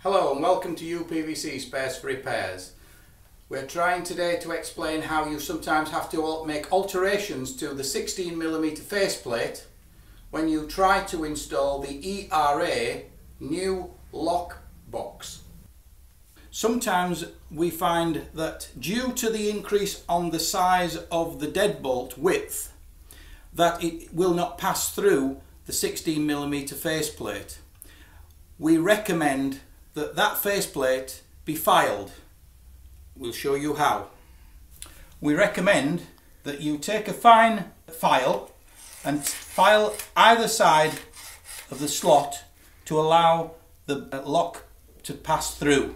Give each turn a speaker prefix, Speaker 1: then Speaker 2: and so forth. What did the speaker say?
Speaker 1: Hello and welcome to UPVC Spares for Repairs. We're trying today to explain how you sometimes have to make alterations to the 16mm faceplate when you try to install the ERA new lock box. Sometimes we find that due to the increase on the size of the deadbolt width that it will not pass through the 16mm faceplate. We recommend that faceplate be filed. We'll show you how. We recommend that you take a fine file and file either side of the slot to allow the lock to pass through.